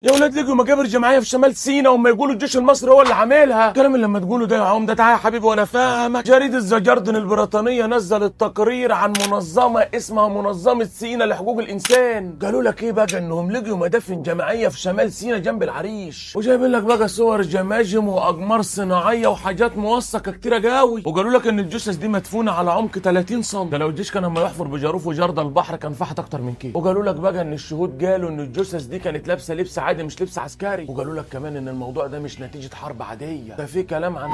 يا ولاد لقوا مجابر جماعيه في شمال سيناء وما يقولوا الجيش المصري هو اللي عاملها. الكلام اللي لما تقوله ده يا عم ده تعالى يا حبيبي وانا فاهمك. جريده ذا جاردن البريطانيه نزلت تقرير عن منظمه اسمها منظمه سيناء لحقوق الانسان. قالوا لك ايه بقى؟ انهم لقوا مدافن جماعيه في شمال سيناء جنب العريش، وجايبين لك بقى صور جماجم واقمار صناعيه وحاجات موثقه كتيره قوي، وقالوا لك ان الجثث دي مدفونه على عمق 30 سم. ده لو الجيش كان لما يحفر بجاروف وجرد البحر كان فحت اكتر من كده. وقالوا لك بقى ان الشهود قالوا ان الجثث دي كانت لابسه لبس عادي مش لبس عسكري. وقالوا لك كمان ان الموضوع ده مش نتيجه حرب عاديه، ده في كلام عن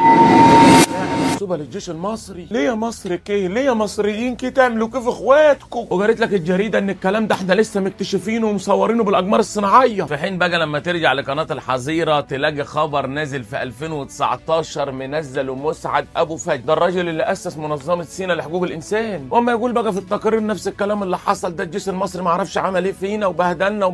منسوبه للجيش المصري. ليه يا مصر كده؟ ليه يا مصريين كده تعملوا كيف اخواتكم؟ وقالت لك الجريده ان الكلام ده احنا لسه مكتشفينه ومصورينه بالاقمار الصناعيه. في حين بقى لما ترجع لقناه الحظيره تلاقي خبر نازل في 2019 منزله مسعد ابو فجر، ده الراجل اللي اسس منظمه سيناء لحقوق الانسان. واما يقول بقى في التقارير نفس الكلام اللي حصل ده، الجيش المصري ما عرفش عمل ايه فينا وبهدلنا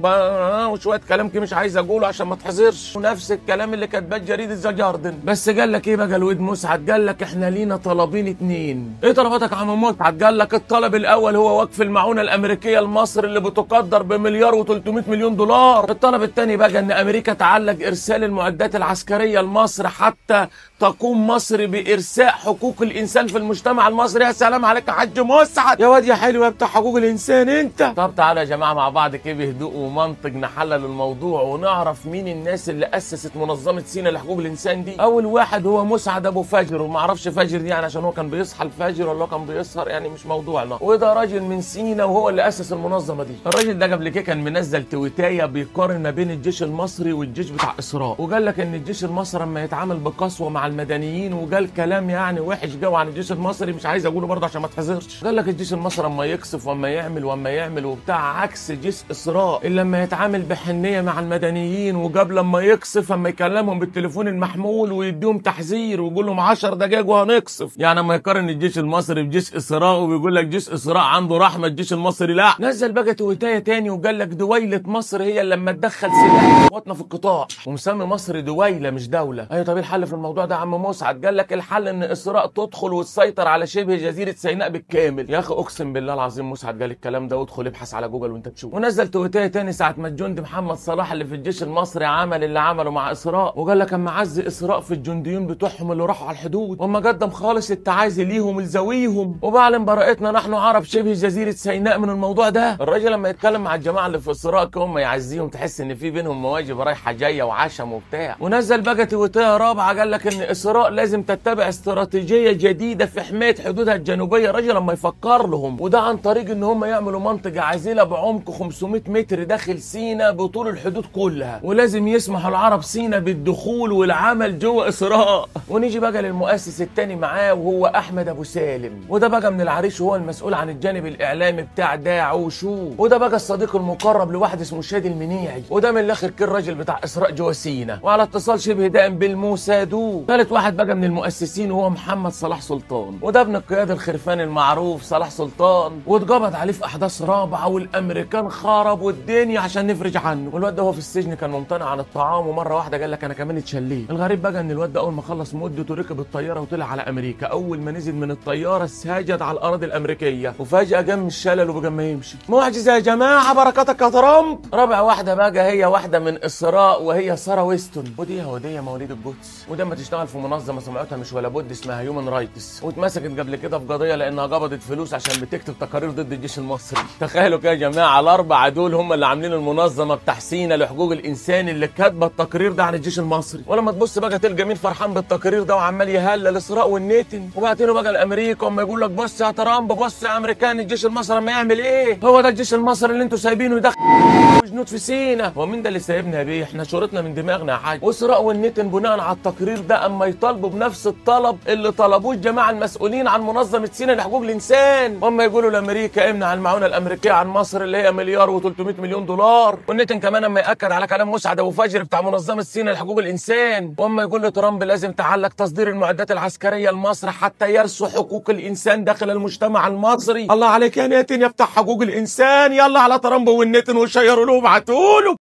وشويه كلام كده مش عايز اقوله عشان ما تحذرش، ونفس الكلام اللي كاتباه جريده ذا جاردن. بس قال لك ايه بقى الواد مسعد؟ قال لك احنا لينا طلبين اتنين. ايه طلباتك يا عم مسعد؟ قال لك الطلب الاول هو وقف المعونه الامريكيه لمصر اللي بتقدر بمليار و300 مليون دولار. الطلب الثاني بقى ان امريكا تعلق ارسال المعدات العسكريه لمصر حتى تقوم مصر بارساء حقوق الانسان في المجتمع المصري. يا سلام عليك يا حاج مسعد، يا واد يا حلو يا بتاع حقوق الانسان انت. طب تعالوا يا جماعه مع بعض كده بهدوء ومنطق نحلل الموضوع ونعرف مين الناس اللي اسست منظمه سيناء لحقوق الانسان دي. اول واحد هو مسعد ابو فجر، وما اعرفش فجر دي يعني عشان هو كان بيصحى الفجر ولا هو كان بيسهر، يعني مش موضوعنا. وده راجل من سيناء وهو اللي اسس المنظمه دي. الراجل ده قبل كده كان منزل تويتايه بيقارن ما بين الجيش المصري والجيش بتاع اسراء، وقال لك ان الجيش المصري لما يتعامل بقسوه مع المدنيين، وقال كلام يعني وحش قوي عن الجيش المصري مش عايز اقوله برضه عشان ما تحذرش. قال لك الجيش المصري لما يقصف وما يعمل وبتاع عكس جيش اسراء اللي لما يتعامل بحنيه مع المدنيين، وقبل لما يقصف اما يكلمهم بالتليفون المحمول ويديهم تحذير ويقول لهم 10 دقائق وهنقصف. يعني لما يقارن الجيش المصري بجيش اسراء وبيقول لك جيش اسراء عنده رحمه الجيش المصري لا. نزل بقى تويتايه تاني وقال لك دويله مصر هي اللي لما تدخل سلاح اخواتنا في القطاع، ومسمي مصر دويله مش دوله. ايوه طب ايه الحل في الموضوع ده يا عم مسعد؟ قال لك الحل ان اسراء تدخل وتسيطر على شبه جزيره سيناء بالكامل. يا اخي اقسم بالله العظيم مسعد قال الكلام ده، وادخل ابحث على جوجل وانت تشوف. ونزل تويتايه تاني ساعه ما الجندي محمد صلاح اللي في الجيش المصري عمل اللي عمله مع اسراء، وقال لك اما عز اسراء في الجنديين بتوعهم اللي راحوا على الحدود، واما قدم خالص التعازي ليهم لذويهم وبعلن براءتنا نحن عرب شبه جزيره سيناء من الموضوع ده. الراجل لما يتكلم مع الجماعه اللي في اسراء هم يعزيهم، تحس ان في بينهم مواجب رايحه جايه وعشم وبتاع. ونزل بقى تويتايه رابعه قال لك ان اسراء لازم تتبع استراتيجيه جديده في حمايه حدودها الجنوبيه. الراجل لما يفكر لهم، وده عن طريق ان هم يعملوا منطقه عازله بعمق 500 متر داخل سيناء بطول الحدود كلها، ولازم يسمحوا العرب سيناء بالدخول والعمل جوه اسراء. ونيجي بقى للمؤسس الثاني معاه وهو احمد ابو سالم، وده بقى من العريش وهو المسؤول عن الجانب الاعلامي بتاع داعوشو، وده بقى الصديق المقرب لواحد اسمه شادي المنيعي، وده من الاخر كل راجل بتاع اسراء جوه سيناء وعلى اتصال شبه دائم بالموساد. ثالث واحد بقى من المؤسسين وهو محمد صلاح سلطان، وده ابن القيادي الخرفان المعروف صلاح سلطان، واتقبض عليه في احداث رابعه والامريكان خربوا الدنيا عشان نفرج عنه. والواد ده هو في السجن كان ممتنع عن الطعام، ومره واحده قال لك انا كمان اتشليت. الغريب بقى ان الواد ده اول ما خلص مدته ركب الطياره وطلع على امريكا. اول ما نزل من الطياره سجد على الاراضي الامريكيه، وفجاه جم الشلل وبقى ما يمشي. معجزه يا جماعه، بركاتك يا ترامب. رابع واحده بقى هي واحده من اسراء وهي ساره ويستون، ودي يهوديه مواليد القدس، وده ما تشتغل في منظمه سمعتها مش ولا بد اسمها هيومن رايتس، واتمسكت قبل كده في قضيه لانها قبضت فلوس عشان بتكتب تقارير ضد الجيش المصري. تخيلوا كده يا جماعه الاربعه دول هم اللي عاملين المنظمه بتاع سيناء لحقوق الانسان اللي كاتبه التقرير ده عن الجيش المصري. ولما تبص بقى تلقى مين فرحان بالتقرير ده وعمال يهلل اسراء والنيتن، وبعتينه بقى لامريكا وما يقول لك بص يا ترامب بص يا امريكان الجيش المصري لما يعمل ايه، هو ده الجيش المصري اللي انتوا سايبينه يدخل جنود في سيناء. هو مين ده اللي سايبنا يا بيه؟ احنا شورتنا من دماغنا يا حاج. واسراء والنيتن بناء على التقرير ده اما يطالبوا بنفس الطلب اللي طلبوه الجماعه المسؤولين عن منظمه سيناء لحقوق الانسان، واما يقولوا لامريكا امنع المعونه الامريكيه عن مصر اللي هي مليار و300 مليون دولار. والنيتن كمان اما ياكد على كلام مسعد ابو فجر بتاع منظمه سيناء لحقوق الانسان، واما يقول لترامب لازم تعلق تصدير المعدات العسكريه لمصر حتى يرسوا حقوق الانسان داخل المجتمع المصري. الله عليك يا نيتن يا بتاع حقوق الانسان، يلا على ترامب والنيتن وشيروا له وابعتوا له.